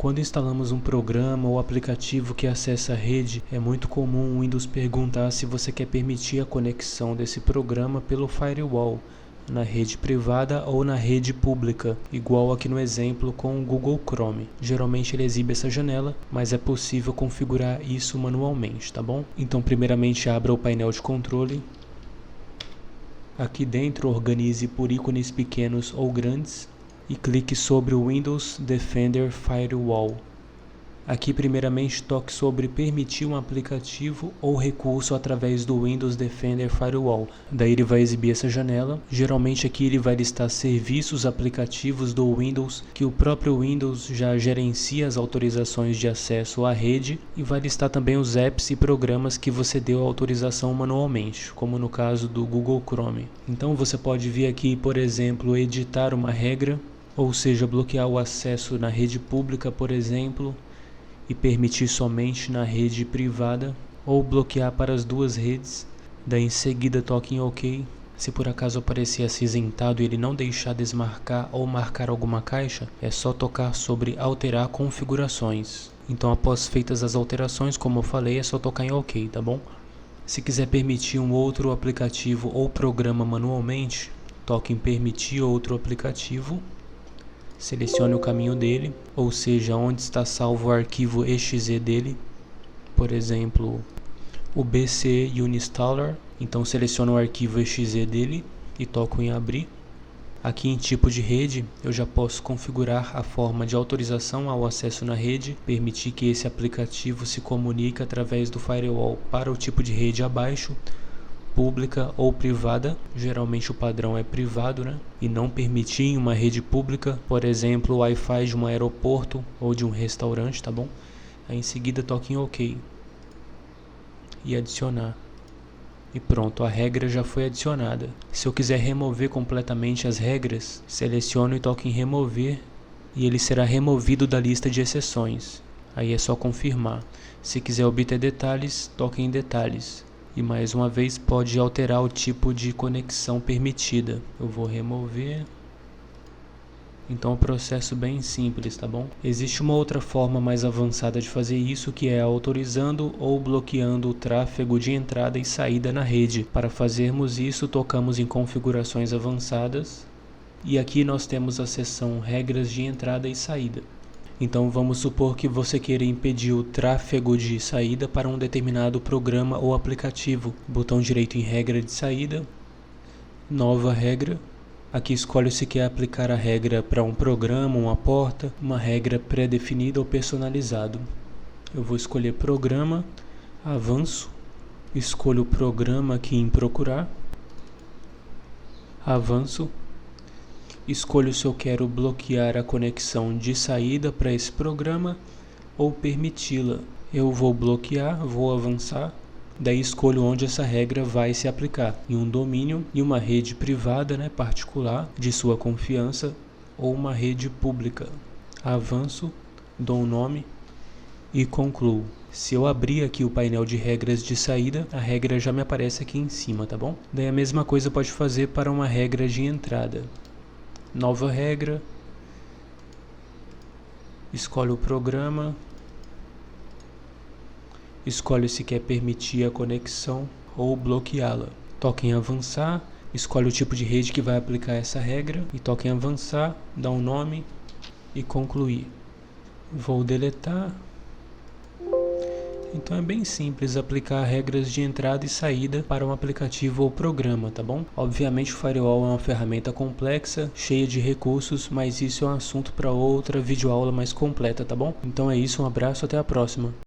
Quando instalamos um programa ou aplicativo que acessa a rede, é muito comum o Windows perguntar se você quer permitir a conexão desse programa pelo firewall, na rede privada ou na rede pública, igual aqui no exemplo com o Google Chrome. Geralmente ele exibe essa janela, mas é possível configurar isso manualmente, tá bom? Então primeiramente abra o painel de controle. Aqui dentro organize por ícones pequenos ou grandes e clique sobre o Windows Defender Firewall. Aqui primeiramente toque sobre permitir um aplicativo ou recurso através do Windows Defender Firewall. Daí ele vai exibir essa janela. Geralmente aqui ele vai listar serviços aplicativos do Windows que o próprio Windows já gerencia as autorizações de acesso à rede e vai listar também os apps e programas que você deu autorização manualmente, como no caso do Google Chrome. Então você pode vir aqui, por exemplo, editar uma regra, ou seja, bloquear o acesso na rede pública, por exemplo, e permitir somente na rede privada, ou bloquear para as duas redes. Daí em seguida toque em OK. Se por acaso aparecer acinzentado e ele não deixar desmarcar ou marcar alguma caixa, é só tocar sobre alterar configurações. Então após feitas as alterações, como eu falei, é só tocar em OK, tá bom? Se quiser permitir um outro aplicativo ou programa manualmente, toque em permitir outro aplicativo. Selecione o caminho dele, ou seja, onde está salvo o arquivo exe dele, por exemplo, o BC Uninstaller. Então selecione o arquivo exe dele e toco em abrir. Aqui em tipo de rede, eu já posso configurar a forma de autorização ao acesso na rede, permitir que esse aplicativo se comunique através do firewall para o tipo de rede abaixo, pública ou privada. Geralmente o padrão é privado, né? E não permitir em uma rede pública, por exemplo, o Wi-Fi de um aeroporto ou de um restaurante, tá bom? Aí em seguida toque em OK e adicionar. E pronto, a regra já foi adicionada. Se eu quiser remover completamente as regras, seleciono e toque em remover e ele será removido da lista de exceções. Aí é só confirmar. Se quiser obter detalhes, toque em detalhes. E mais uma vez pode alterar o tipo de conexão permitida. Eu vou remover. Então é um processo bem simples, tá bom? Existe uma outra forma mais avançada de fazer isso, que é autorizando ou bloqueando o tráfego de entrada e saída na rede. Para fazermos isso, tocamos em configurações avançadas. E aqui nós temos a seção regras de entrada e saída. Então vamos supor que você queira impedir o tráfego de saída para um determinado programa ou aplicativo. Botão direito em regra de saída, nova regra. Aqui escolhe se quer aplicar a regra para um programa, uma porta, uma regra pré-definida ou personalizado. Eu vou escolher programa, avanço, escolho o programa aqui em procurar, avanço. Escolho se eu quero bloquear a conexão de saída para esse programa ou permiti-la. Eu vou bloquear, vou avançar, daí escolho onde essa regra vai se aplicar, em um domínio, em uma rede privada, né, particular, de sua confiança, ou uma rede pública. Avanço, dou um nome e concluo. Se eu abrir aqui o painel de regras de saída, a regra já me aparece aqui em cima, tá bom? Daí a mesma coisa pode fazer para uma regra de entrada. Nova regra, escolhe o programa, escolhe se quer permitir a conexão ou bloqueá-la. Toque em avançar, escolhe o tipo de rede que vai aplicar essa regra e toque em avançar, dá um nome e concluir. Vou deletar. Então é bem simples aplicar regras de entrada e saída para um aplicativo ou programa, tá bom? Obviamente o firewall é uma ferramenta complexa, cheia de recursos, mas isso é um assunto para outra videoaula mais completa, tá bom? Então é isso, um abraço, até a próxima.